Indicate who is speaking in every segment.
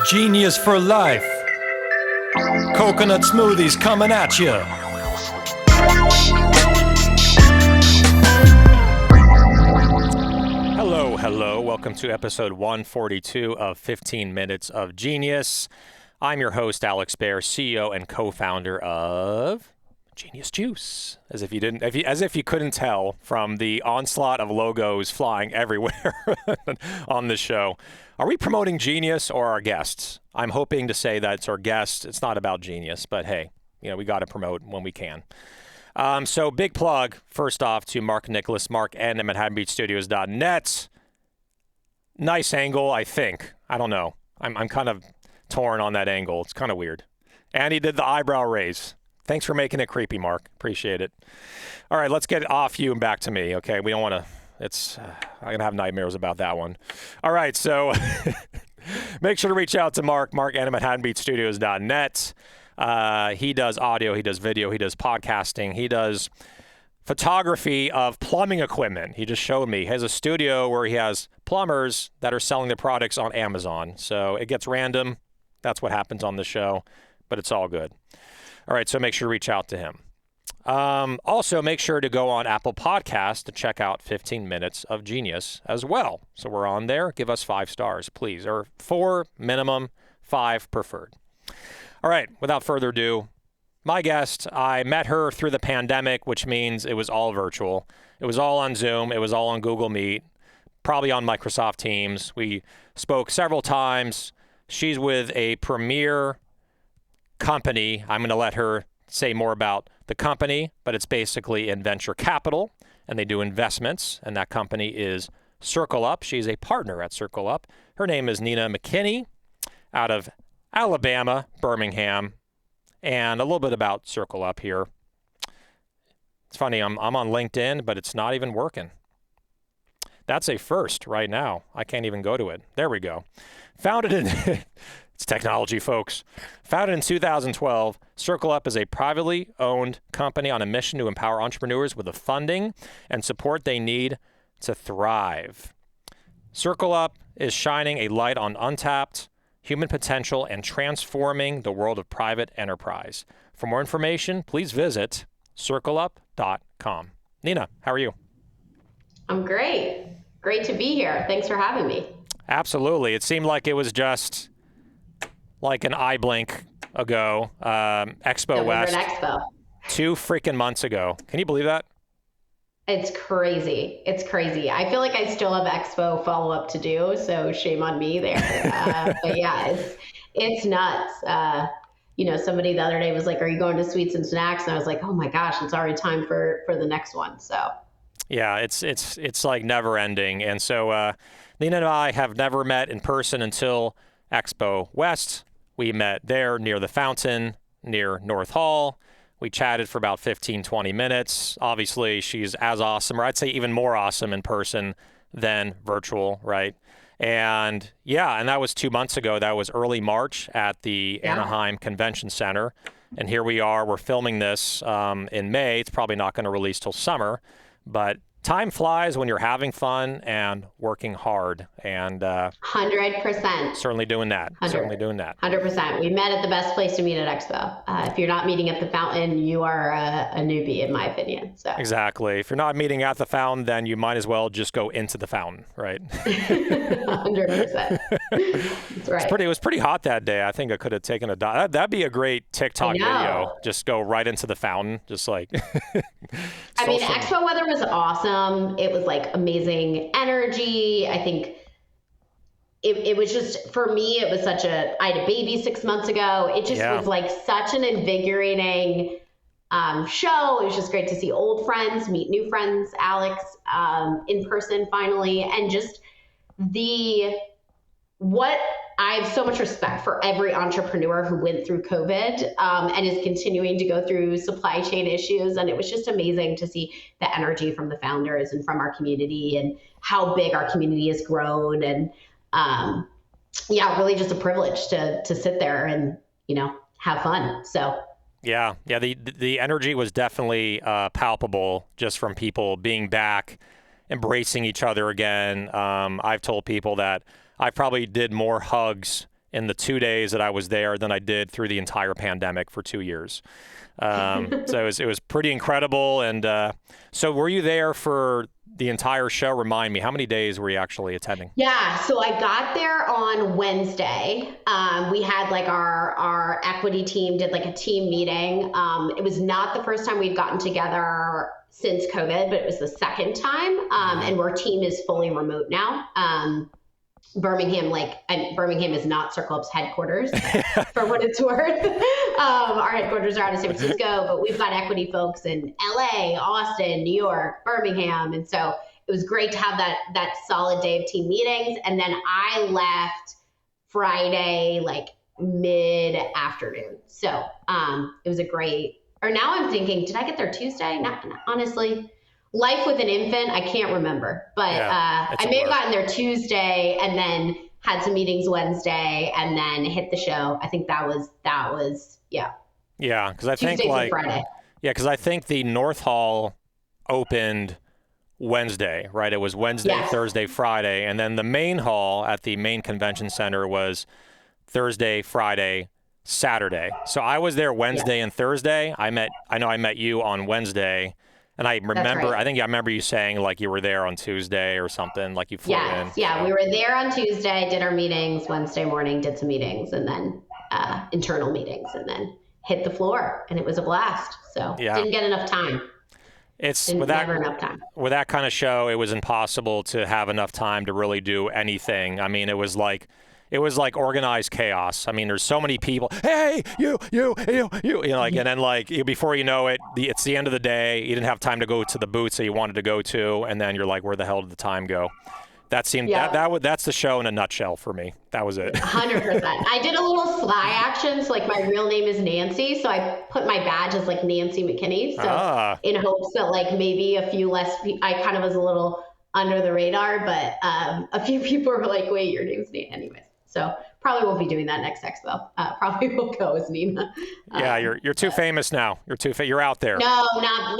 Speaker 1: Genius for life. Coconut smoothies coming at you. Hello. Welcome to episode 142 of 15 Minutes of Genius. I'm your host, Alex Baer, CEO and co-founder of Genius Juice. As if you couldn't tell from the onslaught of logos flying everywhere on this show. Are we promoting Genius or our guests? I'm hoping to say that it's our guests. It's not about Genius, but hey, we got to promote when we can. So big plug, first off, to Mark Nicholas, Mark and at ManhattanBeachStudios.net. Nice angle, I think. I don't know. I'm kind of torn on that angle. It's kind of weird. And he did the eyebrow raise. Thanks for making it creepy, Mark. Appreciate it. All right, let's get off you and back to me, okay? We don't want to... I'm going to have nightmares about that one. All right, so make sure to reach out to Mark and at ManhattanBeachStudios.net. He does audio, he does video, he does podcasting, he does photography of plumbing equipment. He just showed me. He has a studio where he has plumbers that are selling their products on Amazon. So it gets random. That's what happens on the show, but it's all good. All right, so make sure to reach out to him. Also, make sure to go on Apple Podcasts to check out 15 Minutes of Genius as well. So we're on there. Give us 5 stars, please, or 4 minimum, 5 preferred. All right, without further ado, my guest, I met her through the pandemic, which means it was all virtual. It was all on Zoom. It was all on Google Meet, probably on Microsoft Teams. We spoke several times. She's with a premier company. I'm going to let her say more about the company, but it's basically in venture capital, and they do investments, and that company is CircleUp. She's a partner at CircleUp. Her name is Nina McKinney out of Alabama, Birmingham, and a little bit about CircleUp here. It's funny, I'm on LinkedIn, but it's not even working. That's a first right now. I can't even go to it. There we go. Founded in... It's technology, folks. Founded in 2012, CircleUp is a privately owned company on a mission to empower entrepreneurs with the funding and support they need to thrive. CircleUp is shining a light on untapped human potential and transforming the world of private enterprise. For more information, please visit CircleUp.com. Nina, how are you?
Speaker 2: I'm great. Great to be here. Thanks for having me.
Speaker 1: Absolutely. It seemed like it was just like an eye blink ago. Expo West.
Speaker 2: An expo.
Speaker 1: 2 freaking months ago. Can you believe that?
Speaker 2: It's crazy. I feel like I still have expo follow-up to do, so shame on me there. But yeah, it's nuts. Somebody the other day was like, "Are you going to Sweets and Snacks?" And I was like, "Oh my gosh, it's already time for the next one." So
Speaker 1: yeah, it's like never ending. And so Nina and I have never met in person until Expo West. We met there near the fountain, near North Hall. We chatted for about 15, 20 minutes. Obviously, she's as awesome, or I'd say even more awesome in person than virtual, right? And yeah, and that was 2 months ago. That was early March at the Anaheim Convention Center. And here we are. We're filming this in May. It's probably not going to release till summer, but time flies when you're having fun and working hard, and
Speaker 2: 100%.
Speaker 1: Certainly doing that.
Speaker 2: 100%. We met at the best place to meet at Expo. If you're not meeting at the fountain, you are a newbie, in my opinion. So
Speaker 1: exactly. If you're not meeting at the fountain, then you might as well just go into the fountain, right?
Speaker 2: 100%. That's right.
Speaker 1: It was pretty hot that day. I think I could have taken a dive. That'd be a great TikTok video. Just go right into the fountain, just like.
Speaker 2: Expo weather was awesome. It was like amazing energy. I think it was just, for me, it was I had a baby 6 months ago. It just was like such an invigorating show. It was just great to see old friends, meet new friends, Alex, in person finally. And just I have so much respect for every entrepreneur who went through COVID and is continuing to go through supply chain issues. And it was just amazing to see the energy from the founders and from our community and how big our community has grown. And really just a privilege to sit there and, have fun. So
Speaker 1: yeah. The energy was definitely palpable just from people being back, embracing each other again. I've told people that I probably did more hugs in the 2 days that I was there than I did through the entire pandemic for 2 years. So it was pretty incredible. And so were you there for the entire show? Remind me, how many days were you actually attending?
Speaker 2: Yeah, so I got there on Wednesday. We had like our equity team did like a team meeting. It was not the first time we'd gotten together since COVID, but it was the second time. And our team is fully remote now. Birmingham is not CircleUp's headquarters for what it's worth. Our headquarters are out of San Francisco, but we've got equity folks in LA, Austin, New York, Birmingham. And so it was great to have that solid day of team meetings. And then I left Friday, like mid-afternoon. So it was now I'm thinking, did I get there Tuesday? Not honestly. Life with an infant, I can't remember, but I may have gotten there Tuesday and then had some meetings Wednesday and then hit the show. I think that was yeah.
Speaker 1: Yeah, because I think
Speaker 2: Tuesday through Friday.
Speaker 1: Yeah, because I think the North Hall opened Wednesday, right? It was Wednesday, yes. Thursday, Friday, and then the main hall at the main convention center was Thursday, Friday, Saturday. So I was there Wednesday and Thursday. I know I met you on Wednesday. And I remember, right. I remember you saying like you were there on Tuesday or something, like you flew in.
Speaker 2: Yeah, we were there on Tuesday, did our meetings, Wednesday morning, did some meetings, and then internal meetings, and then hit the floor, and it was a blast. So didn't get enough time. Never enough time.
Speaker 1: With that kind of show, it was impossible to have enough time to really do anything. I mean, it was like organized chaos. I mean, there's so many people. Hey, you know, like, and then like before you know it, it's the end of the day. You didn't have time to go to the booths that you wanted to go to, and then you're like, where the hell did the time go? That seemed that's the show in a nutshell for me. That was it.
Speaker 2: 100%. I did a little sly action. So like my real name is Nancy, so I put my badge as like Nancy McKinney. So in hopes that like maybe a few less. I kind of was a little under the radar, but a few people were like, wait, your name's Nancy, anyways. So probably won't be doing that next expo. Probably will go as Nina.
Speaker 1: Yeah, you're too famous now. You're out there.
Speaker 2: No, not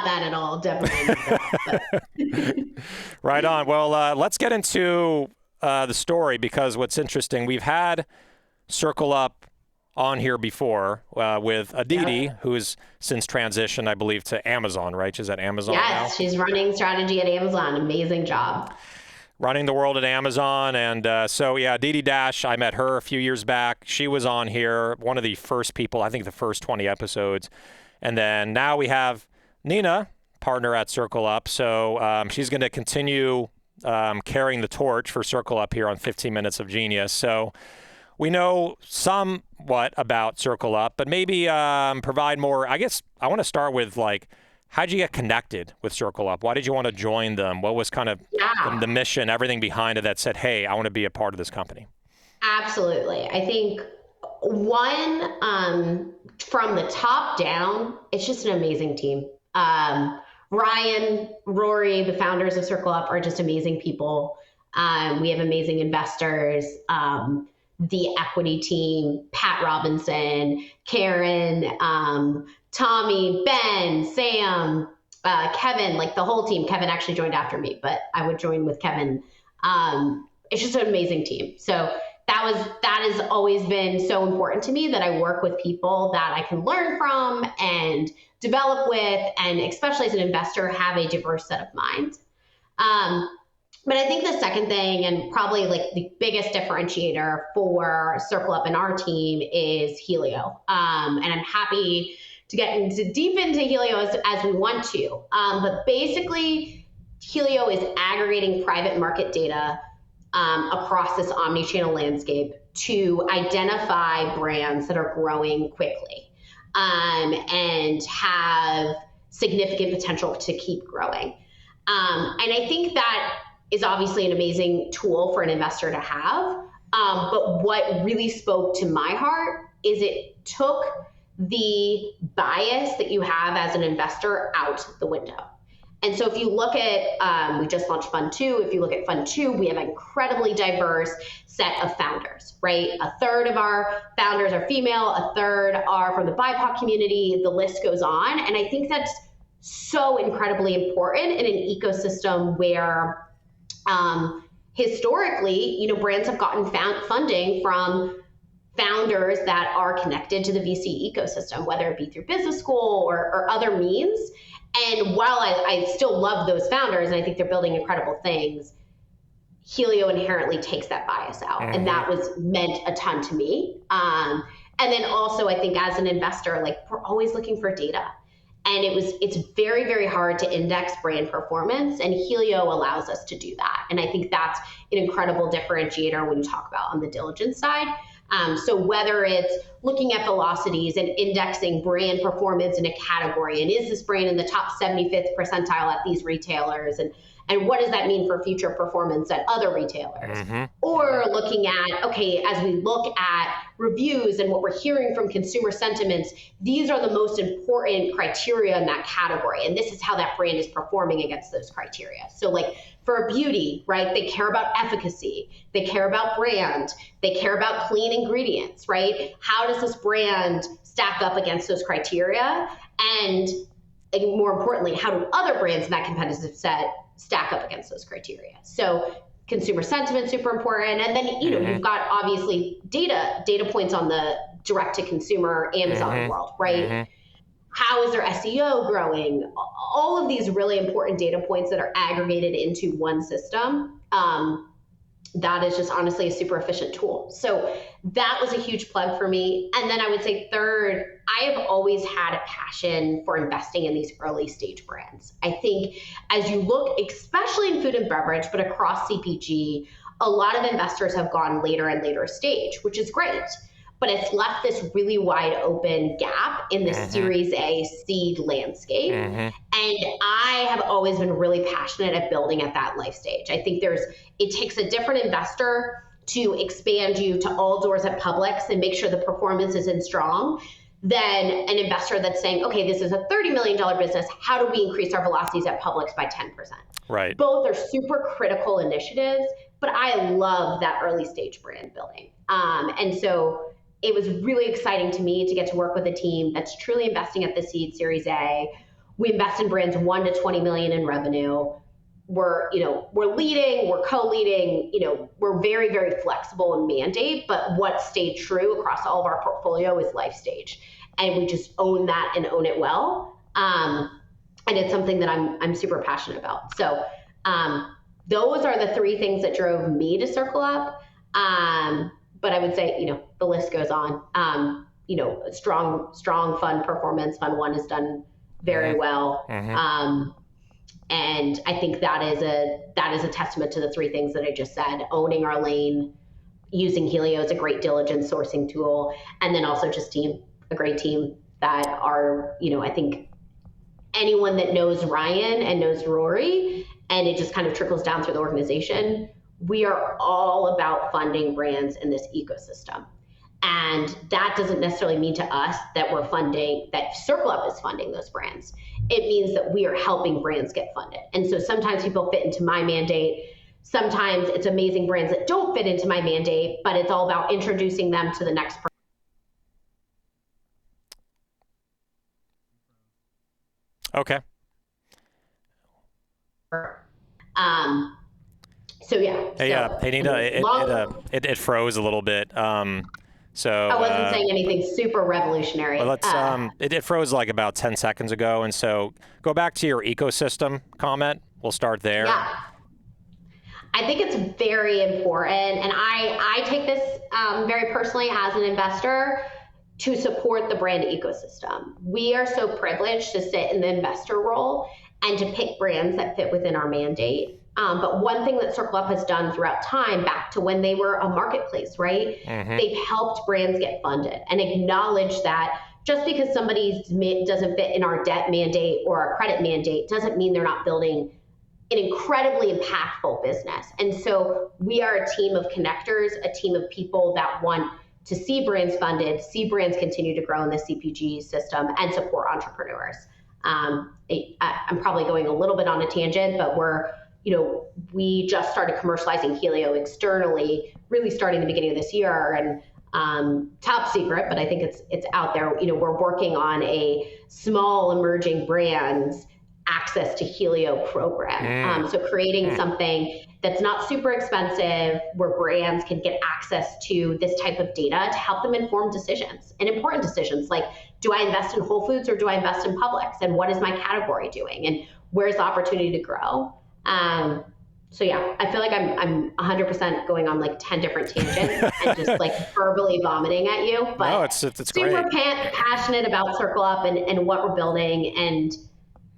Speaker 2: that at all. Definitely not that.
Speaker 1: Right on. Well, let's get into the story, because what's interesting, we've had CircleUp on here before with Aditi, who's since transitioned, I believe, to Amazon, right? She's at Amazon now.
Speaker 2: Yes, she's running strategy at Amazon. Amazing job.
Speaker 1: Running the world at Amazon. And so, Aditi Dash, I met her a few years back. She was on here, one of the first people, I think the first 20 episodes. And then now we have Nina, partner at CircleUp. So she's going to continue carrying the torch for CircleUp here on 15 Minutes of Genius. So we know somewhat about CircleUp, but maybe provide more. I guess I want to start with like, how'd you get connected with CircleUp? Why did you want to join them? What was kind of the mission, everything behind it that said, hey, I want to be a part of this company?
Speaker 2: Absolutely. I think one, from the top down, it's just an amazing team. Ryan, Rory, the founders of CircleUp are just amazing people. We have amazing investors. The equity team, Pat Robinson, Karen, Tommy, Ben, Sam, Kevin, like the whole team. Kevin actually joined after me, but I would join with Kevin. It's just an amazing team. So that has always been so important to me, that I work with people that I can learn from and develop with, and especially as an investor, have a diverse set of minds. But I think the second thing, and probably like the biggest differentiator for CircleUp and our team, is Helio. And I'm happy to get deep into Helio as we want to. But basically, Helio is aggregating private market data across this omni-channel landscape to identify brands that are growing quickly and have significant potential to keep growing. And I think that is obviously an amazing tool for an investor to have. But what really spoke to my heart is it took the bias that you have as an investor out the window. And so if you look at, we just launched Fund 2. If you look at Fund 2, we have an incredibly diverse set of founders, right? A third of our founders are female, a third are from the BIPOC community, the list goes on. And I think that's so incredibly important in an ecosystem where historically, brands have gotten funding from founders that are connected to the VC ecosystem, whether it be through business school or other means. And while I still love those founders, and I think they're building incredible things, Helio inherently takes that bias out. And that meant a ton to me. And then also, I think as an investor, like, we're always looking for data. And it's very, very hard to index brand performance, and Helio allows us to do that. And I think that's an incredible differentiator when you talk about on the diligence side. So whether it's looking at velocities and indexing brand performance in a category, and is this brand in the top 75th percentile at these retailers, and what does that mean for future performance at other retailers? Or looking at, okay, as we look at reviews and what we're hearing from consumer sentiments, these are the most important criteria in that category. And this is how that brand is performing against those criteria. So like for beauty, right, they care about efficacy, they care about brand, they care about clean ingredients, right? How does this brand stack up against those criteria? And more importantly, how do other brands in that competitive set stack up against those criteria? So consumer sentiment, super important. And then, you've got obviously data points on the direct to consumer Amazon world, right? How is their SEO growing? All of these really important data points that are aggregated into one system. That is just honestly a super efficient tool. So that was a huge plug for me. And then I would say third, I have always had a passion for investing in these early stage brands. I think as you look, especially in food and beverage, but across CPG, a lot of investors have gone later and later stage, which is great. But it's left this really wide open gap in the Series A seed landscape. And I have always been really passionate at building at that life stage. I think it takes a different investor to expand you to all doors at Publix and make sure the performance isn't strong than an investor that's saying, okay, this is a $30 million business. How do we increase our velocities at Publix by 10%?
Speaker 1: Right.
Speaker 2: Both are super critical initiatives, but I love that early stage brand building. And so it was really exciting to me to get to work with a team that's truly investing at the seed Series A. We invest in brands 1 to 20 million in revenue. We're leading, we're co-leading, we're very, very flexible in mandate, but what stayed true across all of our portfolio is life stage. And we just own that and own it well. And it's something that I'm super passionate about. So those are the three things that drove me to CircleUp. But I would say, the list goes on. Strong fund performance. Fund 1 has done very well. And I think that is a testament to the three things that I just said: owning our lane, using Helio as a great diligence sourcing tool, and then also just a great team that are, I think anyone that knows Ryan and knows Rory, and it just kind of trickles down through the organization, we are all about funding brands in this ecosystem. And that doesn't necessarily mean to us that that CircleUp is funding those brands. It means that we are helping brands get funded. And so sometimes people fit into my mandate. Sometimes it's amazing brands that don't fit into my mandate, but it's all about introducing them to the next person.
Speaker 1: Okay.
Speaker 2: So yeah.
Speaker 1: Hey Nita, it froze a little bit. So
Speaker 2: I wasn't saying anything super revolutionary.
Speaker 1: Well, let's it froze like about 10 seconds ago, and so go back to your ecosystem comment. We'll start there.
Speaker 2: Yeah. I think it's very important, and I take this very personally as an investor to support the brand ecosystem. We are so privileged to sit in the investor role and to pick brands that fit within our mandate. But one thing that CircleUp has done throughout time, back to when they were a marketplace, right? They've helped brands get funded and acknowledge that just because somebody doesn't fit in our debt mandate or our credit mandate doesn't mean they're not building an incredibly impactful business. And so we are a team of connectors, a team of people that want to see brands funded, see brands continue to grow in the CPG system, and support entrepreneurs. I'm probably going a little bit on a tangent, but we just started commercializing Helio externally, really starting the beginning of this year, and top secret, but I think it's out there. We're working on a small emerging brands access to Helio program. So creating something that's not super expensive, where brands can get access to this type of data to help them inform decisions, and important decisions like, do I invest in Whole Foods or do I invest in Publix? And what is my category doing? And where's the opportunity to grow? So yeah, I feel like I'm 100% going on like 10 different tangents and just like verbally vomiting at you. But
Speaker 1: no, it's
Speaker 2: super
Speaker 1: great.
Speaker 2: Passionate about CircleUp and what we're building, and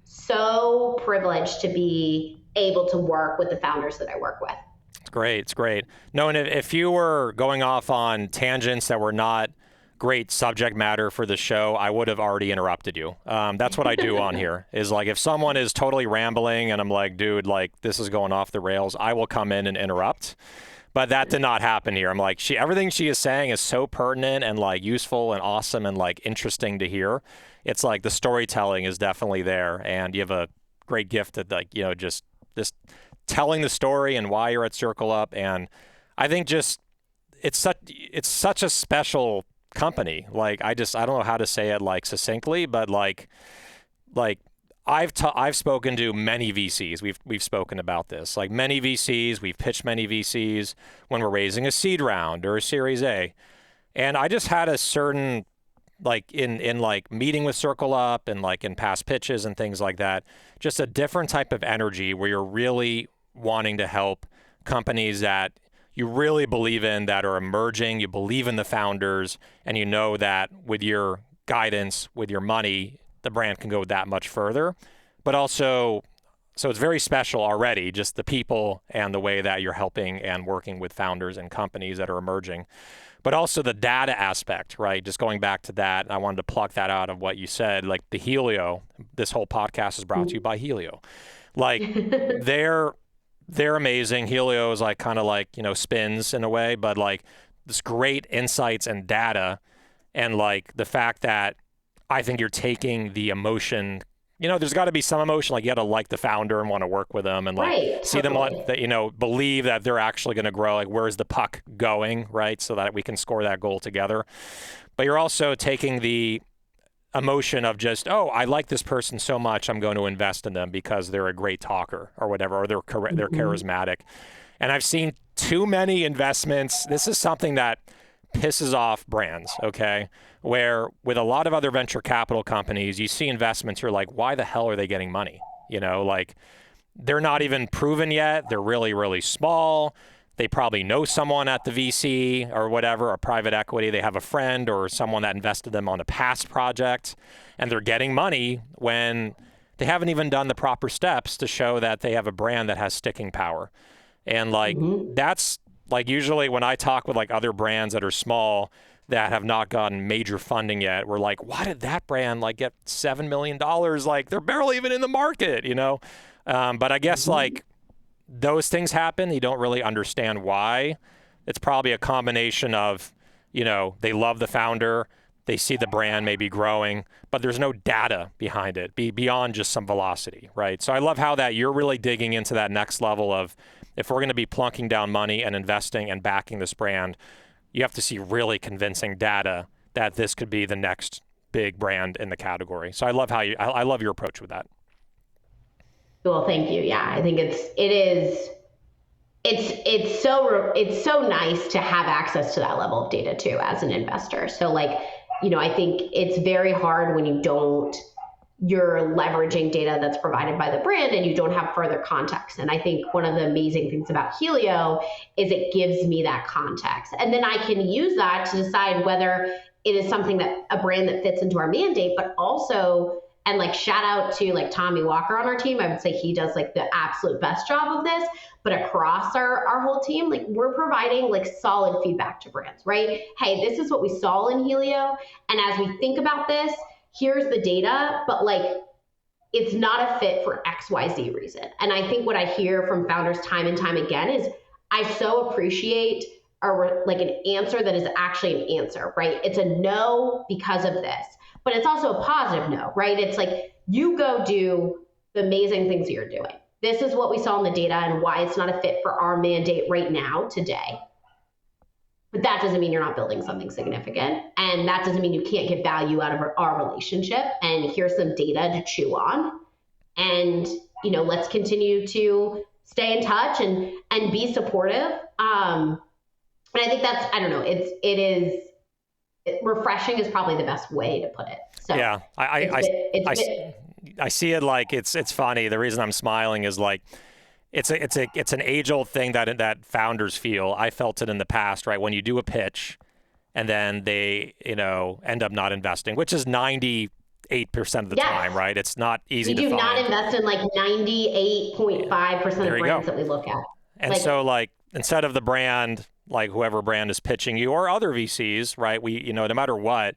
Speaker 2: so privileged to be able to work with the founders that I work with.
Speaker 1: It's great. It's great. No, and if you were going off on tangents that were not great subject matter for the show, I would have already interrupted you. That's what I do on here, is like, if someone is totally rambling and I'm like, dude, like this is going off the rails, I will come in and interrupt. But that did not happen here. I'm like, everything she is saying is so pertinent and like useful and awesome and like interesting to hear. It's like the storytelling is definitely there, and you have a great gift at like, just telling the story and why you're at CircleUp. And I think just it's such a special company. Like I don't know how to say it like succinctly, but like I've spoken to many VCs. We've spoken about this. Like many VCs, we've pitched many VCs when we're raising a seed round or a Series A. And I just had a certain, like in like meeting with CircleUp and like in past pitches and things like that, just a different type of energy where you're really wanting to help companies that you really believe in, that are emerging. You believe in the founders, and you know that with your guidance, with your money, the brand can go that much further. But also, so it's very special already, just the people and the way that you're helping and working with founders and companies that are emerging. But also the data aspect, right? Just going back to that, I wanted to pluck that out of what you said, like the Helio. This whole podcast is brought to you by Helio. Like they're amazing. Helio is like kind of like, spins in a way, but like this great insights and data, and like the fact that I think you're taking the emotion, there's got to be some emotion, like you got to like the founder and want to work with them and like see them on that, believe that they're actually going to grow. Like, where's the puck going, right? So that we can score that goal together. But you're also taking the emotion of just, oh, I like this person so much, I'm going to invest in them because they're a great talker or whatever, or they're charismatic. And I've seen too many investments. This is something that pisses off brands, okay? Where with a lot of other venture capital companies, you see investments, you're like, why the hell are they getting money? Like they're not even proven yet. They're really, really small. They probably know someone at the VC or whatever, or private equity. They have a friend or someone that invested them on a past project, and they're getting money when they haven't even done the proper steps to show that they have a brand that has sticking power. And like, that's like, usually when I talk with like other brands that are small that have not gotten major funding yet, we're like, why did that brand like get $7 million? Like they're barely even in the market, But I guess like, those things happen. You don't really understand why. It's probably a combination of, they love the founder, they see the brand maybe growing, but there's no data behind it, beyond just some velocity, right? So I love how that you're really digging into that next level of, if we're going to be plunking down money and investing and backing this brand, you have to see really convincing data that this could be the next big brand in the category. So I love I love your approach with that.
Speaker 2: Well, thank you. Yeah, I think it's so nice to have access to that level of data too as an investor. So like, I think it's very hard when you're leveraging data that's provided by the brand and you don't have further context. And I think one of the amazing things about Helio is it gives me that context. And then I can use that to decide whether it is something that a brand that fits into our mandate, but also, and like shout out to like Tommy Walker on our team. I would say he does like the absolute best job of this, but across our whole team, like we're providing like solid feedback to brands, right? Hey, this is what we saw in Helio. And as we think about this, here's the data, but like, it's not a fit for XYZ reason. And I think what I hear from founders time and time again is, I so appreciate like an answer that is actually an answer, right? It's a no because of this. But it's also a positive no, right? It's like, you go do the amazing things that you're doing. This is what we saw in the data and why it's not a fit for our mandate right now, today. But that doesn't mean you're not building something significant. And that doesn't mean you can't get value out of our relationship. And here's some data to chew on. and, let's continue to stay in touch and be supportive. And I think that's, I don't know, refreshing is probably the best way to put it. So
Speaker 1: yeah, I see it like it's funny. The reason I'm smiling is like it's an age-old thing that founders feel. I felt it in the past, right? When you do a pitch and then they, end up not investing, which is 98% of the time, right? It's not easy to find.
Speaker 2: We do not invest in like 98.5% of brands that we look at.
Speaker 1: And so instead of the brand, like whoever brand is pitching you or other VCs, right? We, no matter what,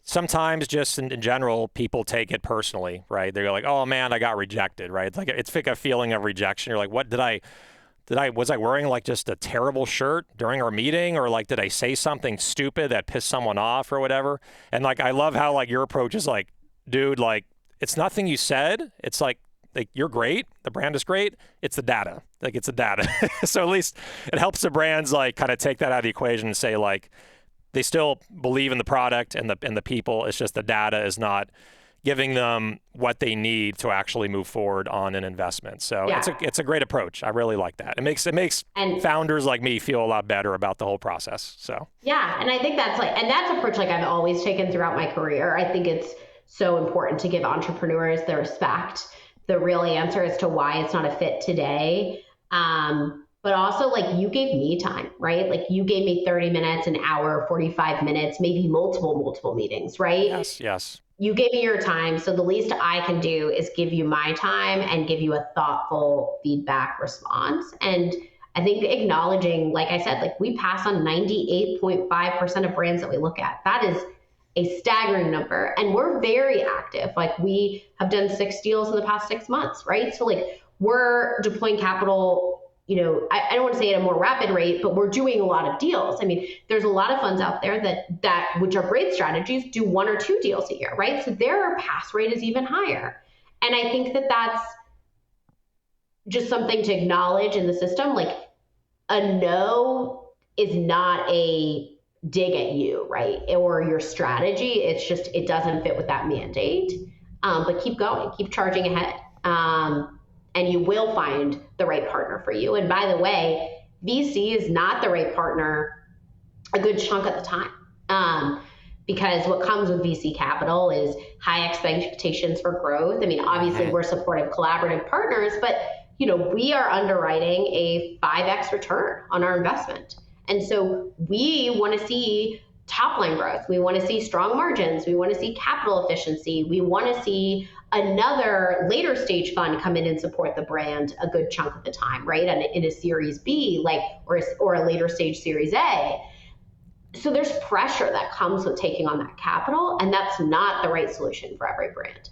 Speaker 1: sometimes just in general, people take it personally, right? They're like, oh man, I got rejected, right? It's like a feeling of rejection. You're like, what was I wearing like just a terrible shirt during our meeting? Or like, did I say something stupid that pissed someone off or whatever? And like, I love how like your approach is like, dude, like it's nothing you said. It's like you're great. The brand is great. It's the data. Like it's the data. So at least it helps the brands like kind of take that out of the equation and say like, they still believe in the product and the people. It's just the data is not giving them what they need to actually move forward on an investment. So it's a great approach. I really like that. It makes founders like me feel a lot better about the whole process. So
Speaker 2: yeah, and I think that's approach like I've always taken throughout my career. I think it's so important to give entrepreneurs the respect, the real answer as to why it's not a fit today. But also like you gave me time, right? Like you gave me 30 minutes, an hour, 45 minutes, maybe multiple meetings, right?
Speaker 1: Yes.
Speaker 2: You gave me your time. So the least I can do is give you my time and give you a thoughtful feedback response. And I think acknowledging, like I said, like we pass on 98.5% of brands that we look at. That is a staggering number. And we're very active. Like we have done 6 deals in the past 6 months, right? So like we're deploying capital, I don't want to say at a more rapid rate, but we're doing a lot of deals. I mean, there's a lot of funds out there that which are great strategies, do 1 or 2 deals a year, right? So their pass rate is even higher. And I think that that's just something to acknowledge in the system. Like a no is not a dig at you, right? Or your strategy. It's just, it doesn't fit with that mandate. But keep going, keep charging ahead. And you will find the right partner for you. And by the way, VC is not the right partner a good chunk of the time. Because what comes with VC capital is high expectations for growth. I mean, obviously we're supportive, collaborative partners, but we are underwriting a 5x return on our investment. And so we want to see top line growth. We want to see strong margins. We want to see capital efficiency. We want to see another later stage fund come in and support the brand a good chunk of the time, right? And in a series B, or a later stage series A. So there's pressure that comes with taking on that capital, and that's not the right solution for every brand.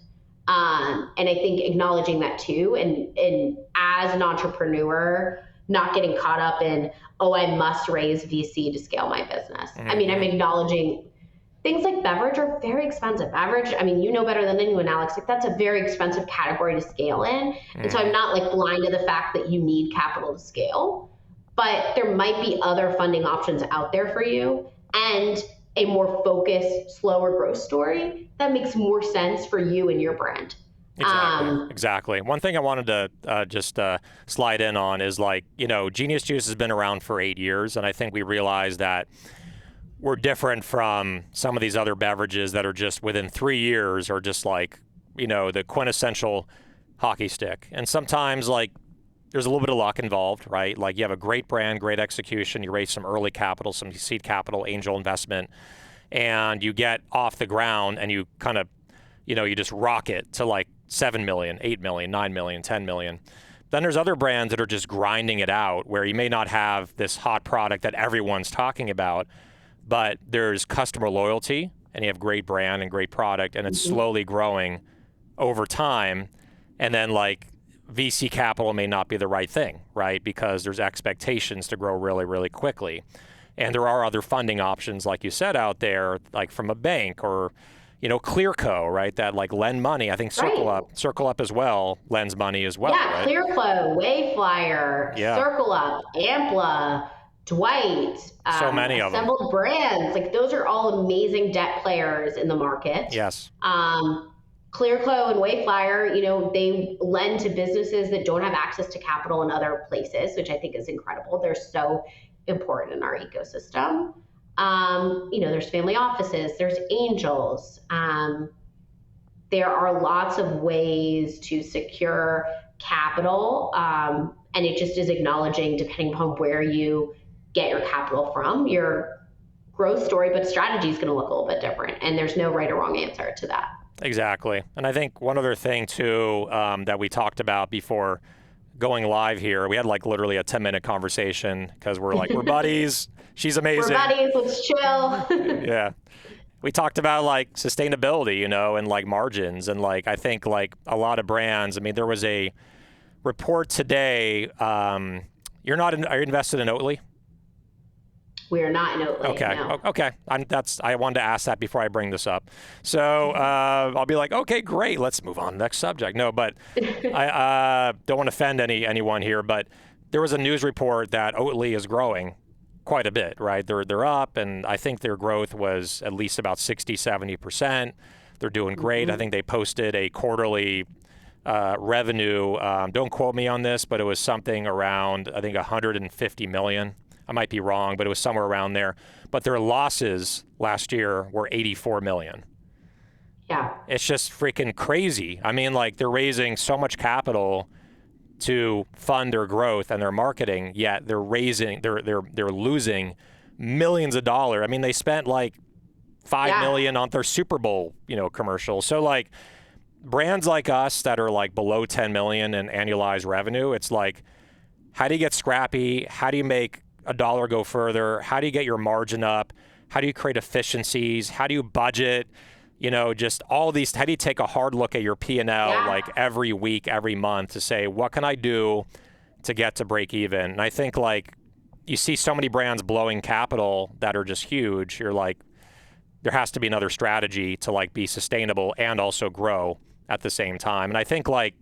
Speaker 2: And I think acknowledging that too, and as an entrepreneur, not getting caught up in, oh, I must raise VC to scale my business. I mean, I'm acknowledging things like beverage are very expensive. Beverage, I mean, you know better than anyone, Alex, like that's a very expensive category to scale in. And so I'm not like blind to the fact that you need capital to scale, but there might be other funding options out there for you and a more focused, slower growth story that makes more sense for you and your brand.
Speaker 1: Exactly. One thing I wanted to just slide in on is Genius Juice has been around for 8 years, and I think we realized that we're different from some of these other beverages that are just within 3 years or just the quintessential hockey stick. And sometimes there's a little bit of luck involved, right? Like you have a great brand, great execution, you raise some early capital, some seed capital, angel investment, and you get off the ground and you kind of, you just rock it to 7 million, 8 million, 9 million, 10 million. Then there's other brands that are just grinding it out where you may not have this hot product that everyone's talking about, but there's customer loyalty and you have great brand and great product and it's slowly growing over time. And then VC capital may not be the right thing, right? Because there's expectations to grow really, really quickly. And there are other funding options, like you said, out there, like from a bank or ClearCo, right? That lend money. I think CircleUp as well lends money as well.
Speaker 2: Yeah, right? ClearCo, Wayflyer, CircleUp, Ampla, Dwight,
Speaker 1: so many of them.
Speaker 2: Assembled Brands. Those are all amazing debt players in the market.
Speaker 1: Yes.
Speaker 2: ClearClo and Wayflyer, they lend to businesses that don't have access to capital in other places, which I think is incredible. They're so important in our ecosystem. There's family offices, there's angels. There are lots of ways to secure capital. And it just is acknowledging, depending upon where you get your capital from, your growth story, but strategy is going to look a little bit different. And there's no right or wrong answer to that.
Speaker 1: Exactly. And I think one other thing too, that we talked about before going live here, we had like literally a 10-minute conversation because we're buddies. She's amazing.
Speaker 2: We're buddies, let's chill.
Speaker 1: Yeah. We talked about like sustainability, and like margins. And like, I think like a lot of brands, there was a report today. Are you invested in Oatly?
Speaker 2: We are not in Oatly.
Speaker 1: Okay.
Speaker 2: No.
Speaker 1: Okay. I wanted to ask that before I bring this up. So I'll be like, okay, great. Let's move on to the next subject. No, but I don't want to offend anyone here, but there was a news report that Oatly is growing quite a bit, right? They're up, and I think their growth was at least about 60-70%. They're doing great. Mm-hmm. I think they posted a quarterly revenue. Don't quote me on this, but it was something around, I think, 150 million. I might be wrong, but it was somewhere around there. But their losses last year were 84 million.
Speaker 2: Yeah.
Speaker 1: It's just freaking crazy. They're raising so much capital to fund their growth and their marketing, yet they're losing millions of dollars. They spent like $5 million on their Super Bowl, commercial. So like brands like us that are like below 10 million in annualized revenue, it's like, how do you get scrappy? How do you make a dollar go further? How do you get your margin up? How do you create efficiencies? How do you budget? Just all these, how do you take a hard look at your P&L like every week, every month to say, what can I do to get to break even? And I think like you see so many brands blowing capital that are just huge. You're like, there has to be another strategy to like be sustainable and also grow at the same time. And I think like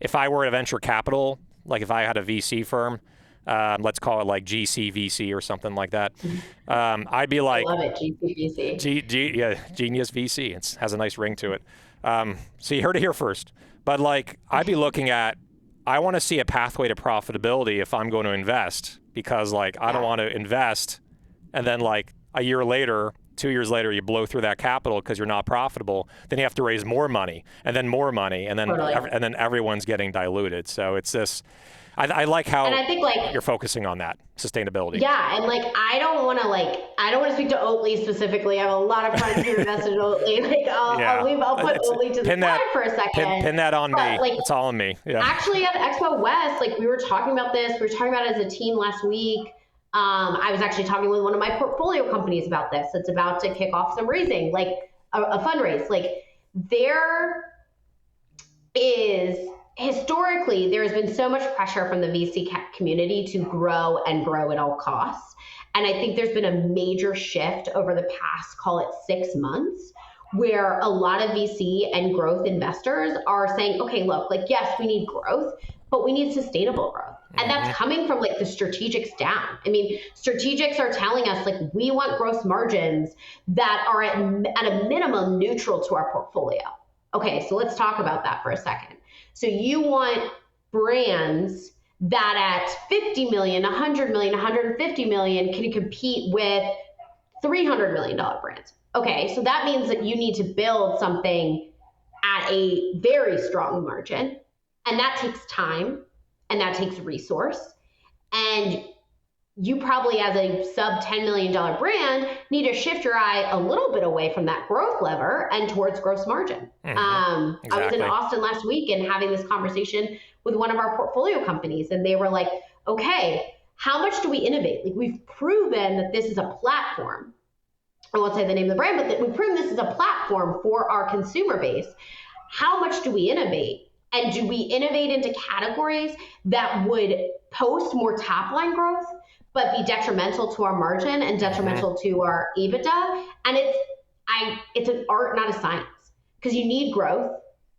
Speaker 1: if I were a venture capital, like if I had a VC firm, let's call it like GCVC or something like that. I'd be like,
Speaker 2: I love it, GCVC.
Speaker 1: Yeah, Genius VC. It has a nice ring to it. So you heard it here first. But like, I'd be looking at, I want to see a pathway to profitability if I'm going to invest, because like, I don't want to invest and then like a year later, 2 years later, you blow through that capital because you're not profitable. Then you have to raise more money and then more money, and then and then everyone's getting diluted. So it's this. I like how
Speaker 2: and I think like
Speaker 1: you're focusing on that sustainability.
Speaker 2: Yeah, and like I don't want to speak to Oatly specifically. I have a lot of friends who invested in Oatly. Like I'll put Oatly to the side for a second.
Speaker 1: Pin that on me. Like, it's all on me. Yeah.
Speaker 2: Actually, at Expo West, like we were talking about this. We were talking about it as a team last week. I was actually talking with one of my portfolio companies about this. It's about to kick off some raising, like a fundraise. Like there is. Historically, there has been so much pressure from the VC community to grow and grow at all costs. And I think there's been a major shift over the past, call it 6 months, where a lot of VC and growth investors are saying, okay, look, like, yes, we need growth, but we need sustainable growth. And that's coming from like the strategics down. Strategics are telling us like, we want gross margins that are at a minimum neutral to our portfolio. Okay, so let's talk about that for a second. So you want brands that at 50 million, 100 million, 150 million can compete with $300 million brands. Okay, so that means that you need to build something at a very strong margin, and that takes time and that takes resource. And you probably, as a sub $10 million brand, need to shift your eye a little bit away from that growth lever and towards gross margin.
Speaker 1: Exactly.
Speaker 2: I was in Austin last week and having this conversation with one of our portfolio companies, and they were like, okay, how much do we innovate? Like, we've proven that this is a platform. I won't say the name of the brand, but that we've proven this is a platform for our consumer base. How much do we innovate? And do we innovate into categories that would post more top line growth, but be detrimental to our margin and detrimental to our EBITDA? And it's an art, not a science, because you need growth,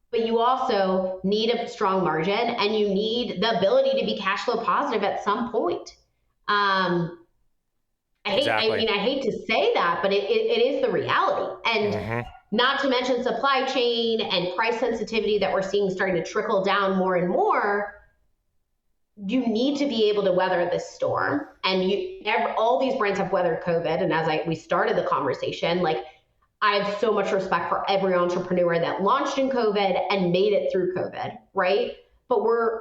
Speaker 2: but you also need a strong margin, and you need the ability to be cash flow positive at some point. I hate to say that, but it is the reality. And not to mention supply chain and price sensitivity that we're seeing starting to trickle down more and more. You need to be able to weather this storm. And all these brands have weathered COVID. And as we started the conversation, like, I have so much respect for every entrepreneur that launched in COVID and made it through COVID, right? But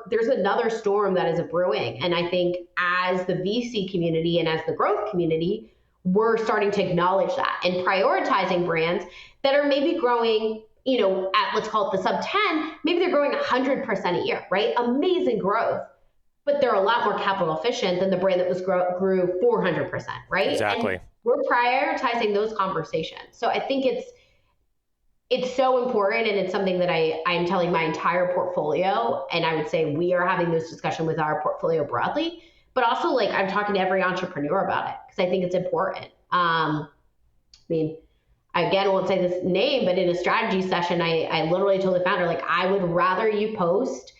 Speaker 2: there's another storm that is brewing. And I think as the VC community and as the growth community, we're starting to acknowledge that and prioritizing brands that are maybe growing, at, let's call it the sub 10, maybe they're growing 100% a year, right? Amazing growth. But they're a lot more capital efficient than the brand that grew 400%, right?
Speaker 1: Exactly.
Speaker 2: And we're prioritizing those conversations. So I think it's so important, and it's something that I'm telling my entire portfolio, and I would say we are having this discussion with our portfolio broadly, but also like I'm talking to every entrepreneur about it because I think it's important. I mean, again, I won't say this name, but in a strategy session, I literally told the founder, like, I would rather you post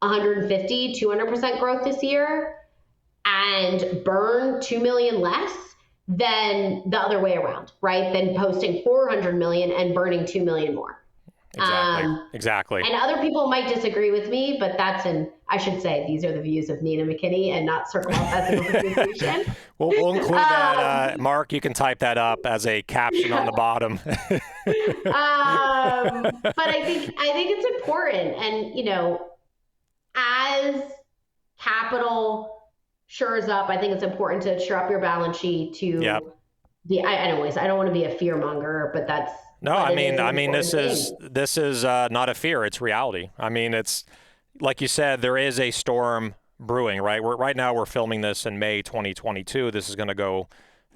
Speaker 2: 150, 200% growth this year and burn 2 million less than the other way around, right? Than posting 400 million and burning 2 million more.
Speaker 1: Exactly.
Speaker 2: And other people might disagree with me, but I should say, these are the views of Nina McKinney and not CircleUp as an organization.
Speaker 1: We'll include that. Mark, you can type that up as a caption on the bottom.
Speaker 2: But I think it's important. And, as capital shores up, I think it's important to shore up your balance sheet to I don't want to be a fear monger, but that's
Speaker 1: no. I mean, this is not a fear; it's reality. I mean, it's like you said, there is a storm brewing. Right, right now we're filming this in May 2022. This is going to go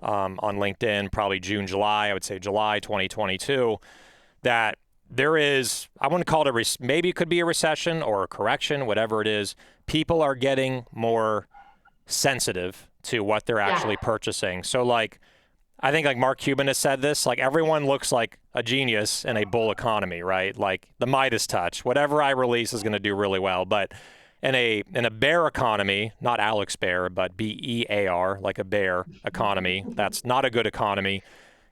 Speaker 1: on LinkedIn probably June, July. I would say July 2022. That there is, I wouldn't call it maybe it could be a recession or a correction, whatever it is. People are getting more sensitive to what they're actually purchasing. So like, I think like Mark Cuban has said this, like everyone looks like a genius in a bull economy, right? Like the Midas touch, whatever I release is going to do really well. But in a bear economy, not Alex Bear, but BEAR, like a bear economy, that's not a good economy.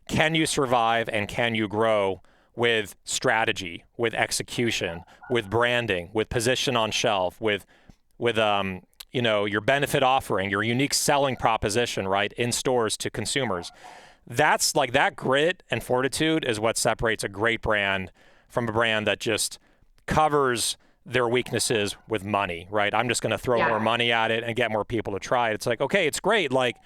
Speaker 1: Can you survive and can you grow with strategy, with execution, with branding, with position on shelf, with your benefit offering, your unique selling proposition, right, in stores to consumers? That's like that grit and fortitude is what separates a great brand from a brand that just covers their weaknesses with money, right? I'm just going to throw more money at it and get more people to try it. It's like, okay, it's great. Like,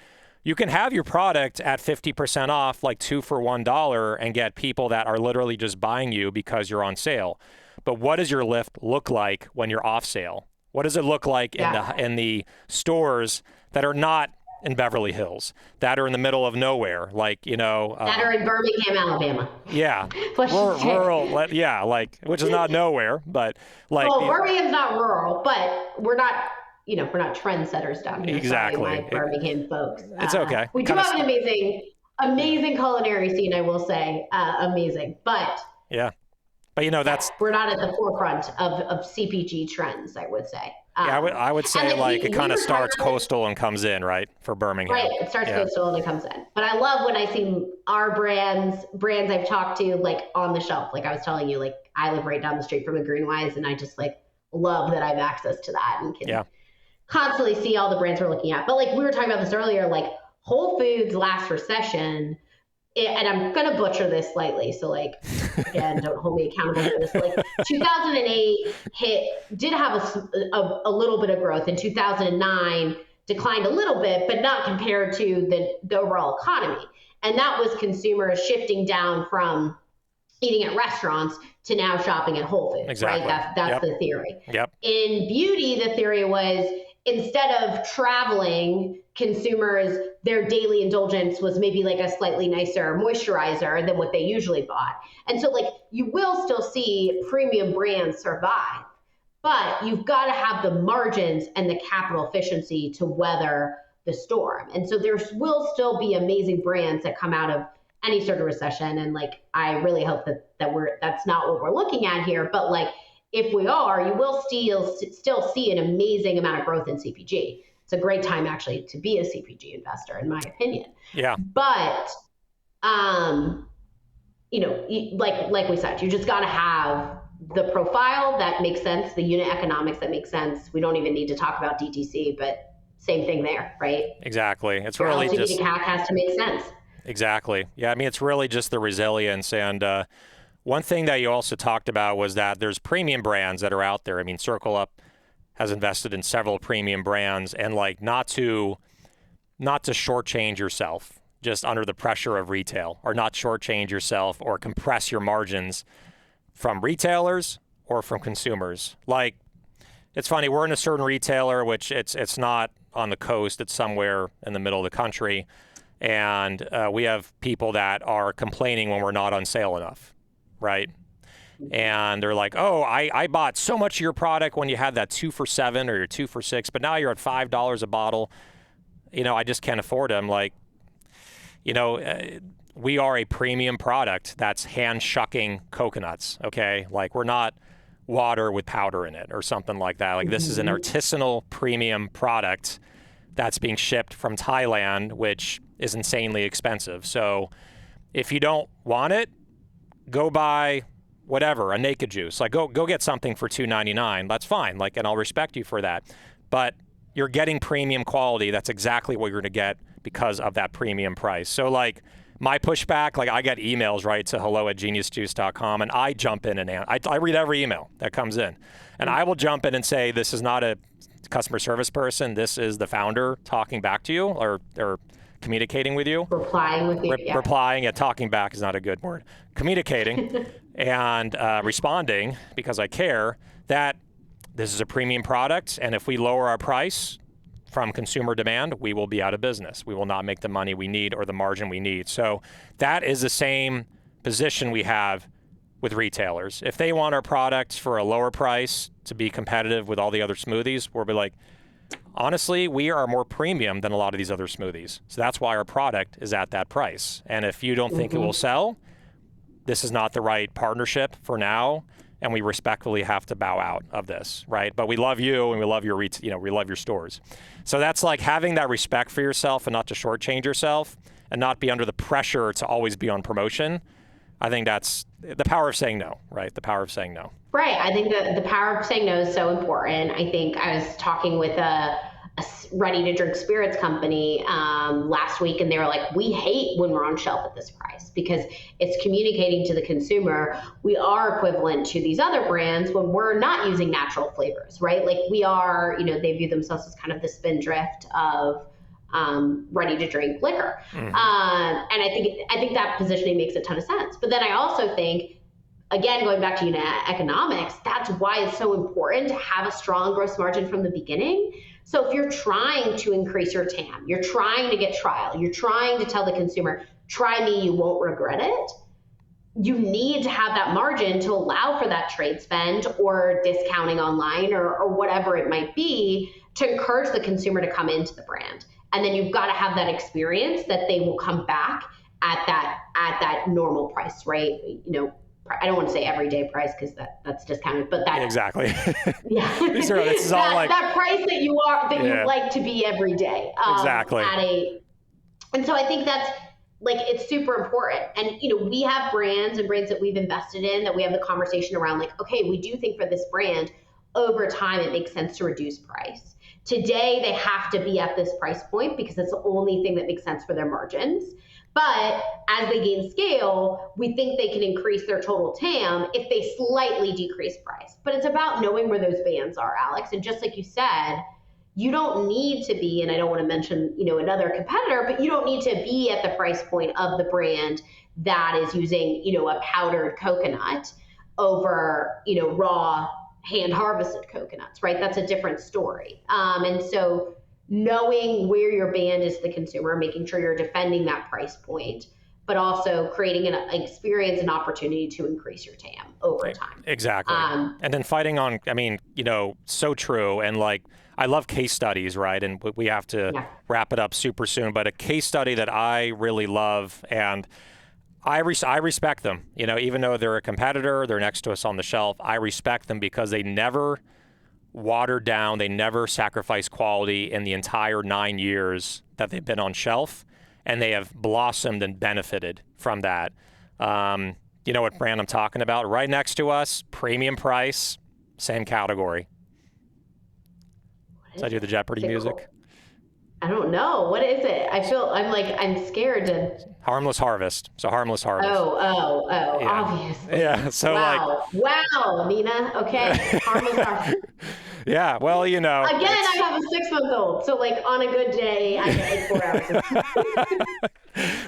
Speaker 1: you can have your product at 50% off, like 2 for $1, and get people that are literally just buying you because you're on sale. But what does your lift look like when you're off sale? What does it look like in the stores that are not in Beverly Hills, that are in the middle of nowhere, like, that
Speaker 2: are in Birmingham, Alabama.
Speaker 1: Yeah. Rural, which is not nowhere, but like.
Speaker 2: Well, Birmingham's not rural, but we're not trendsetters down here.
Speaker 1: Exactly.
Speaker 2: Sorry, my Birmingham folks.
Speaker 1: It's okay.
Speaker 2: We do have an amazing culinary scene, I will say. Amazing. But
Speaker 1: yeah. But that's
Speaker 2: we're not at the forefront of CPG trends, I would say.
Speaker 1: I would say like it kind of starts coastal and comes in, right, for Birmingham.
Speaker 2: Right, it starts coastal and it comes in. But I love when I see our brands I've talked to like on the shelf. Like I was telling you, like I live right down the street from a Greenwise, and I just like love that I have access to that and can constantly see all the brands we're looking at. But like we were talking about this earlier, like Whole Foods last recession, and I'm going to butcher this slightly. So like, again, don't hold me accountable for this. Like 2008 did have a little bit of growth. In 2009 declined a little bit, but not compared to the overall economy. And that was consumers shifting down from eating at restaurants to now shopping at Whole Foods,
Speaker 1: exactly.
Speaker 2: Right? That's the theory.
Speaker 1: Yep.
Speaker 2: In beauty, the theory was instead of traveling, consumers, their daily indulgence was maybe like a slightly nicer moisturizer than what they usually bought. And so like you will still see premium brands survive, but you've got to have the margins and the capital efficiency to weather the storm. And so there will still be amazing brands that come out of any sort of recession. And like, I really hope that that's not what we're looking at here. But like, if we are, you will still see an amazing amount of growth in CPG. It's a great time actually to be a CPG investor, in my opinion.
Speaker 1: Yeah.
Speaker 2: But, like we said, you just got to have the profile that makes sense, the unit economics that makes sense. We don't even need to talk about DTC, but same thing there, right?
Speaker 1: Exactly. It's
Speaker 2: Your
Speaker 1: really
Speaker 2: LTV
Speaker 1: just
Speaker 2: to CAC has to make sense.
Speaker 1: exactly. Yeah, I mean, it's really just the resilience. And one thing that you also talked about was that there's premium brands that are out there. I mean, CircleUp has invested in several premium brands, and like not to shortchange yourself just under the pressure of retail, or not shortchange yourself or compress your margins from retailers or from consumers. Like, it's funny, we're in a certain retailer, which it's not on the coast, it's somewhere in the middle of the country. And we have people that are complaining when we're not on sale enough, right? And they're like, oh, I bought so much of your product when you had that 2 for $7 or your 2 for $6, but now you're at $5 a bottle. I just can't afford them. Like, we are a premium product that's hand shucking coconuts, okay? Like, we're not water with powder in it or something like that. Like, this is an artisanal premium product that's being shipped from Thailand, which is insanely expensive. So if you don't want it, go buy whatever, a naked juice. Like, go get something for $2.99. That's fine. Like, and I'll respect you for that. But you're getting premium quality. That's exactly what you're going to get because of that premium price. So like, my pushback, like, I get emails, right, to hello@geniusjuice.com, and I jump in and I read every email that comes in. And I will jump in and say, this is not a customer service person. This is the founder talking back to you or communicating with you.
Speaker 2: Replying with you.
Speaker 1: Replying, talking back is not a good word. Communicating and responding, because I care, that this is a premium product, and if we lower our price from consumer demand, we will be out of business. We will not make the money we need or the margin we need. So that is the same position we have with retailers. If they want our products for a lower price to be competitive with all the other smoothies, we'll be like, honestly, we are more premium than a lot of these other smoothies. So that's why our product is at that price. And if you don't think it will sell, this is not the right partnership for now. And we respectfully have to bow out of this, right? But we love you, and we love your, we love your stores. So that's like having that respect for yourself and not to shortchange yourself and not be under the pressure to always be on promotion. I think that's the power of saying no, right? The power of saying no.
Speaker 2: Right. I think the power of saying no is so important. I think I was talking with a ready-to-drink spirits company last week, and they were like, we hate when we're on shelf at this price because it's communicating to the consumer we are equivalent to these other brands when we're not using natural flavors, right? Like, we are, they view themselves as kind of the spindrift of ready-to-drink liquor. And I think that positioning makes a ton of sense. But then I also think, again, going back to unit economics, that's why it's so important to have a strong gross margin from the beginning. So if you're trying to increase your TAM, you're trying to get trial, you're trying to tell the consumer, try me, you won't regret it, you need to have that margin to allow for that trade spend or discounting online or whatever it might be to encourage the consumer to come into the brand. And then you've got to have that experience that they will come back at that normal price, right? I don't want to say everyday price because that's discounted, but that
Speaker 1: exactly.
Speaker 2: Yeah,
Speaker 1: this is all like
Speaker 2: that price that you like to be every day.
Speaker 1: Exactly.
Speaker 2: And so I think that's like, it's super important. And we have brands that we've invested in that we have the conversation around, like, okay, we do think for this brand over time it makes sense to reduce price. Today they have to be at this price point because it's the only thing that makes sense for their margins. But as they gain scale, we think they can increase their total TAM if they slightly decrease price. But it's about knowing where those bands are, Alex. And just like you said, you don't need to be, and I don't want to mention, another competitor, but you don't need to be at the price point of the brand that is using, a powdered coconut over, raw hand harvested coconuts, right? That's a different story. And so knowing where your band is to the consumer, making sure you're defending that price point, but also creating an experience and opportunity to increase your TAM over time.
Speaker 1: Exactly. And then fighting on, so true. And like, I love case studies, right? And we have to wrap it up super soon, but a case study that I really love, and I respect them, even though they're a competitor, they're next to us on the shelf, I respect them because they never watered down, they never sacrificed quality in the entire 9 years that they've been on shelf, and they have blossomed and benefited from that. You know what brand I'm talking about? Right next to us, premium price, same category. Does I do the Jeopardy music?
Speaker 2: I don't know. What is it? I'm scared to.
Speaker 1: Harmless Harvest. So Harmless Harvest.
Speaker 2: Oh,
Speaker 1: Yeah.
Speaker 2: obviously.
Speaker 1: Yeah. So
Speaker 2: Wow, Nina. Okay. Harmless Harvest.
Speaker 1: Yeah. Well,
Speaker 2: Again, I have a 6-month-old. So on a good day, I get 4 hours.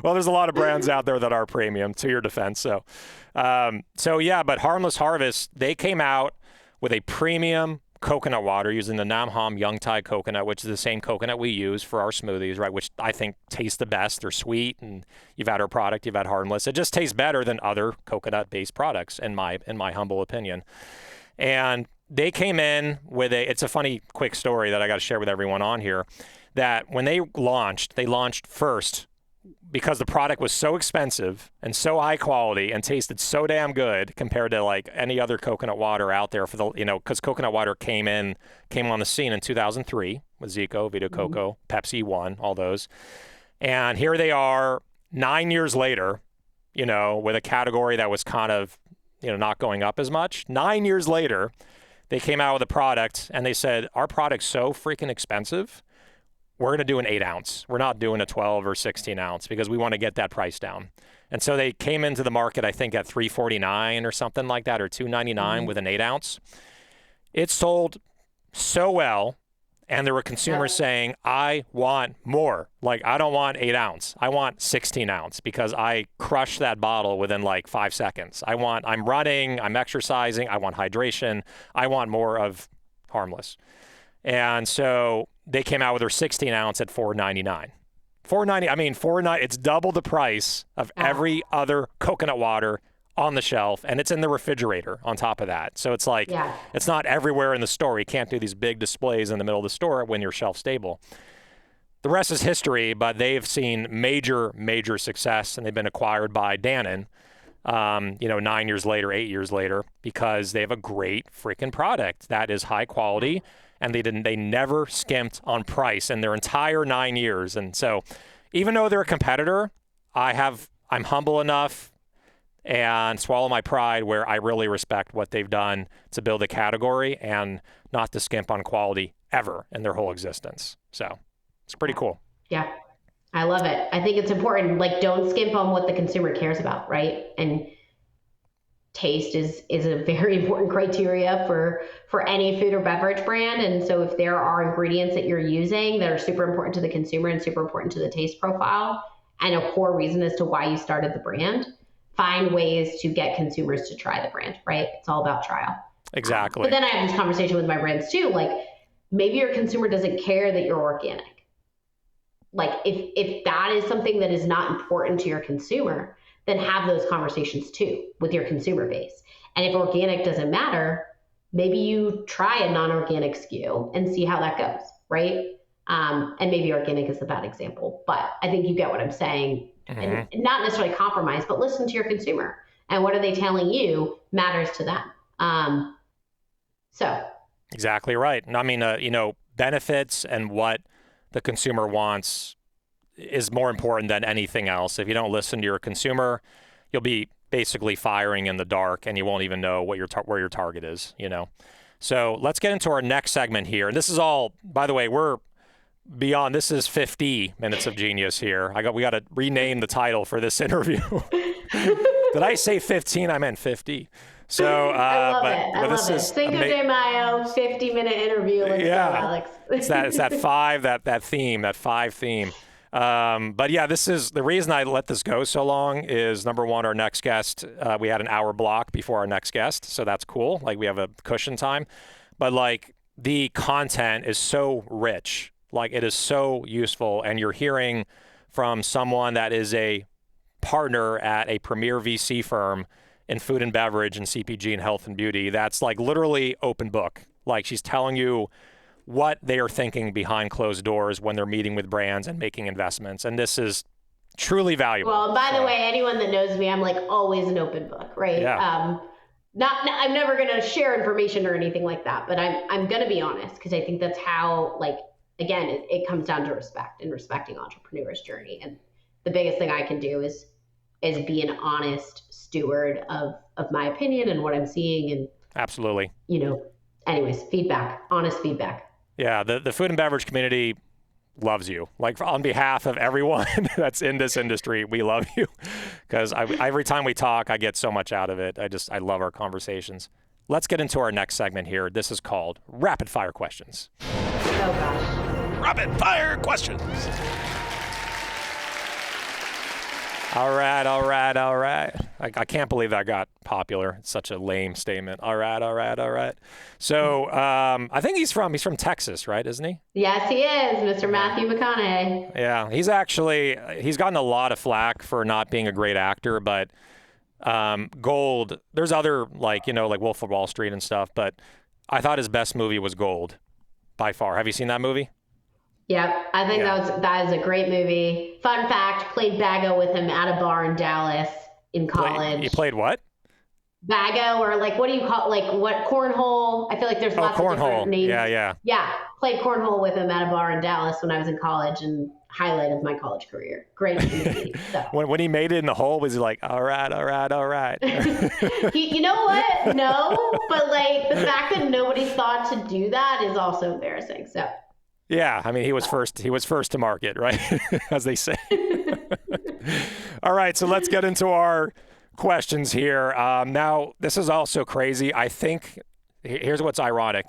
Speaker 1: Well, there's a lot of brands out there that are premium, to your defense. So yeah, but Harmless Harvest, they came out with a premium coconut water using the Nam Ham Young Thai coconut, which is the same coconut we use for our smoothies, right? Which I think tastes the best. They're sweet, and you've had our product, you've had Harmless. It just tastes better than other coconut-based products, in my humble opinion. And they came in with it's a funny, quick story that I got to share with everyone on here, that when they launched first because the product was so expensive and so high quality and tasted so damn good compared to like any other coconut water out there because coconut water came on the scene in 2003 with Zico, Vita Coco, Pepsi One, all those. And here they are 9 years later, with a category that was kind of, not going up as much. 9 years later, they came out with a product and they said, our product's so freaking expensive, we're going to do an 8-ounce. We're not doing a 12 or 16-ounce because we want to get that price down. And so they came into the market, I think, at $3.49 or something like that, or $2.99 with an 8-ounce. It sold so well, and there were consumers saying, I want more. Like, I don't want 8-ounce. I want 16-ounce because I crushed that bottle within like 5 seconds. I'm running, I'm exercising, I want hydration. I want more of Harmless. And so they came out with their 16-ounce at $4.99. It's double the price of every other coconut water on the shelf, and it's in the refrigerator on top of that. So it's like, It's not everywhere in the store. You can't do these big displays in the middle of the store when you're shelf stable. The rest is history, but they've seen major, major success, and they've been acquired by Dannon, 9 years later, 8 years later, because they have a great freaking product that is high quality. And they never skimped on price in their entire 9 years. And so even though they're a competitor, I'm humble enough and swallow my pride where I really respect what they've done to build a category and not to skimp on quality ever in their whole existence. So it's pretty cool.
Speaker 2: Yeah, I love it. I think it's important. Like, don't skimp on what the consumer cares about, right? And taste is a very important criteria for any food or beverage brand. And so if there are ingredients that you're using that are super important to the consumer and super important to the taste profile and a core reason as to why you started the brand, find ways to get consumers to try the brand, right? It's all about trial.
Speaker 1: Exactly.
Speaker 2: But then I have this conversation with my brands too. Like, maybe your consumer doesn't care that you're organic. Like, if that is something that is not important to your consumer, then have those conversations too with your consumer base. And if organic doesn't matter, maybe you try a non-organic SKU and see how that goes, right? And maybe organic is a bad example, but I think you get what I'm saying. And not necessarily compromise, but listen to your consumer. And what are they telling you matters to them. So.
Speaker 1: Exactly right. And benefits and what the consumer wants is more important than anything else. If you don't listen to your consumer, you'll be basically firing in the dark and you won't even know what where your target is, So let's get into our next segment here. And this is all, by the way, we're beyond, this is 50 minutes of genius here. We got to rename the title for this interview. Did I say 15? I meant 50. So,
Speaker 2: I love it. I love it. Cinco de Mayo, 50-minute interview. Let's go, Alex.
Speaker 1: It's that five theme. But yeah, this is the reason I let this go so long is number one, our next guest, we had an hour block before our next guest. So that's cool. Like, we have a cushion time, but like, the content is so rich, like it is so useful. And you're hearing from someone that is a partner at a premier VC firm in food and beverage and CPG and health and beauty. That's like literally open book. Like, she's telling you what they are thinking behind closed doors when they're meeting with brands and making investments. And this is truly valuable.
Speaker 2: Well, by the way, anyone that knows me, I'm like always an open book, right?
Speaker 1: Yeah.
Speaker 2: I'm never going to share information or anything like that, but I'm going to be honest, because I think that's how, like, again, it comes down to respect and respecting entrepreneurs' journey. And the biggest thing I can do is is be an honest steward of my opinion and what I'm seeing. And
Speaker 1: absolutely,
Speaker 2: anyways, feedback, honest feedback.
Speaker 1: Yeah, the food and beverage community loves you. Like, on behalf of everyone that's in this industry, we love you, because every time we talk, I get so much out of it. I love our conversations. Let's get into our next segment here. This is called Rapid Fire Questions.
Speaker 2: Oh gosh.
Speaker 1: Rapid Fire Questions. All right. I can't believe that got popular. It's such a lame statement. All right. So I think he's from Texas, right? Isn't he?
Speaker 2: Yes, he is, Mr. Matthew McConaughey.
Speaker 1: Yeah, he's gotten a lot of flack for not being a great actor, but Gold. There's other like Wolf of Wall Street and stuff, but I thought his best movie was Gold, by far. Have you seen that movie?
Speaker 2: Yep, I think that is a great movie. Fun fact, played Bago with him at a bar in Dallas in college.
Speaker 1: You played what?
Speaker 2: Bago, or like, what do you call, like, what, cornhole? I feel like there's lots of different names. Yeah, played cornhole with him at a bar in Dallas when I was in college, and highlight of my college career. Great movie. So.
Speaker 1: When he made it in the hole, was he like, all right?
Speaker 2: You know what? No, but like the fact that nobody thought to do that is also embarrassing. So.
Speaker 1: Yeah, I mean, he was first to market, right? As they say. All right, so let's get into our questions here. Now, this is also crazy. I think, here's what's ironic.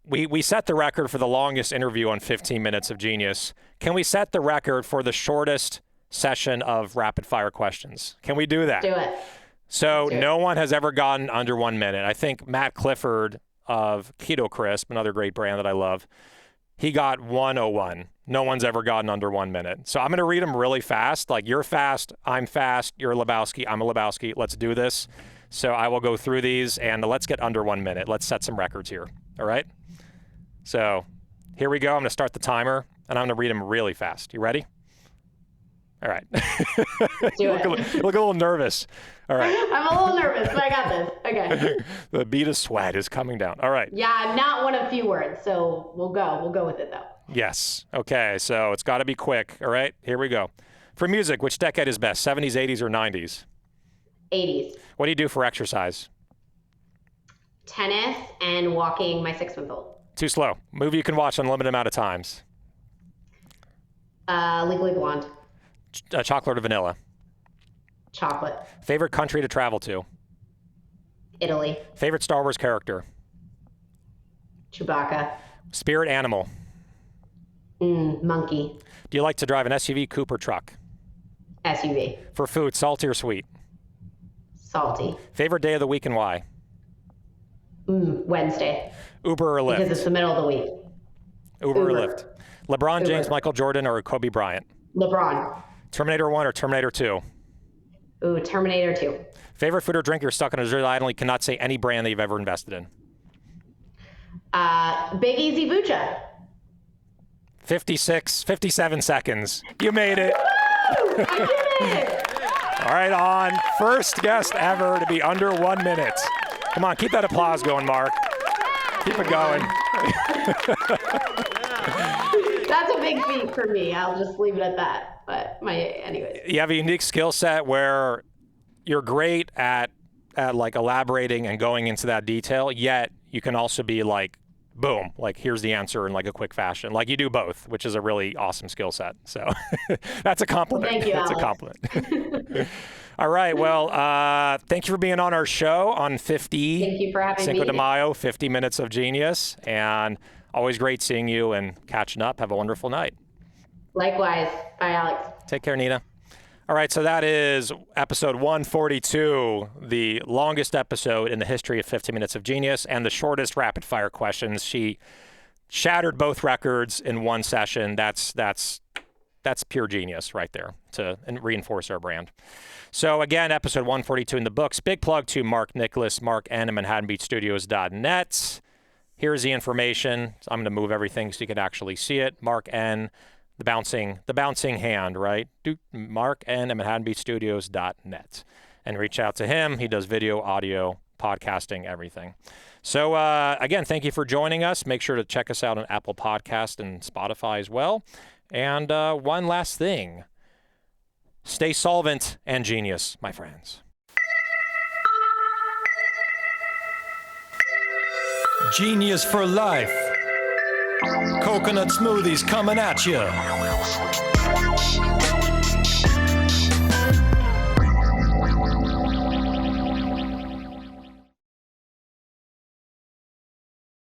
Speaker 1: We set the record for the longest interview on 15 Minutes of Genius. Can we set the record for the shortest session of rapid fire questions? Can we do that?
Speaker 2: Do it.
Speaker 1: So no one has ever gotten under 1 minute. I think Matt Clifford of Keto Crisp, another great brand that I love, he got 1:01. No one's ever gotten under 1 minute. So I'm going to read them really fast. Like, you're fast, I'm fast, you're a Lebowski, I'm a Lebowski. Let's do this. So I will go through these, and let's get under 1 minute. Let's set some records here. All right? So here we go. I'm going to start the timer, and I'm going to read them really fast. You ready? All right.
Speaker 2: Do
Speaker 1: it. Look a little nervous. All right.
Speaker 2: I'm a little nervous, but I got this. Okay.
Speaker 1: The bead of sweat is coming down. All right.
Speaker 2: Yeah, I'm not one of few words, so we'll go with it, though.
Speaker 1: Yes. Okay, so it's got to be quick. All right, here we go. For music, which decade is best, 70s, 80s, or 90s?
Speaker 2: 80s.
Speaker 1: What do you do for exercise?
Speaker 2: Tennis and walking my 6-month-old.
Speaker 1: Too slow. Movie you can watch an unlimited amount of times?
Speaker 2: Legally Blonde.
Speaker 1: Chocolate or vanilla?
Speaker 2: Chocolate.
Speaker 1: Favorite country to travel to?
Speaker 2: Italy.
Speaker 1: Favorite Star Wars character?
Speaker 2: Chewbacca.
Speaker 1: Spirit animal?
Speaker 2: Monkey.
Speaker 1: Do you like to drive an SUV, coupe, or truck?
Speaker 2: SUV.
Speaker 1: For food, salty or sweet?
Speaker 2: Salty.
Speaker 1: Favorite day of the week and why?
Speaker 2: Wednesday.
Speaker 1: Uber or Lyft?
Speaker 2: Because it's the middle of the week.
Speaker 1: Uber. Or Lyft? LeBron James, Michael Jordan, or Kobe Bryant?
Speaker 2: LeBron.
Speaker 1: Terminator 1 or Terminator 2?
Speaker 2: Terminator 2.
Speaker 1: Favorite food or drink you're stuck on a desert island, cannot say any brand that you've ever invested in?
Speaker 2: Big Easy Bucha.
Speaker 1: 57 seconds. You made it.
Speaker 2: I did it.
Speaker 1: All right, on. First guest ever to be under 1 minute. Come on, keep that applause going, Mark. Keep it going.
Speaker 2: That's a big feat for me. I'll just leave it at that. But anyways.
Speaker 1: You have a unique skill set where you're great at like elaborating and going into that detail, yet you can also be like, boom, like here's the answer in like a quick fashion. Like you do both, which is a really awesome skill set. So that's a compliment.
Speaker 2: Thank you,
Speaker 1: That's
Speaker 2: Alex.
Speaker 1: a compliment. All right. Well, thank you for being on our show on 50.
Speaker 2: Thank you for having
Speaker 1: Cinco
Speaker 2: me.
Speaker 1: de Mayo, 50 Minutes of Genius. And always great seeing you and catching up. Have a wonderful night.
Speaker 2: Likewise. Bye, Alex.
Speaker 1: Take care, Nina. All right, so that is episode 142, the longest episode in the history of 15 Minutes of Genius and the shortest rapid fire questions. She shattered both records in one session. That's pure genius right there to reinforce our brand. So again, episode 142 in the books. Big plug to Mark Nicholas, Mark N at ManhattanBeachStudios.net. Here's the information. I'm going to move everything so you can actually see it. Mark N, the bouncing hand, right? Mark N at ManhattanBeachStudios.net. And reach out to him. He does video, audio, podcasting, everything. So again, thank you for joining us. Make sure to check us out on Apple Podcast and Spotify as well. And one last thing. Stay solvent and genius, my friends.
Speaker 3: Genius for life. Coconut smoothies coming at you.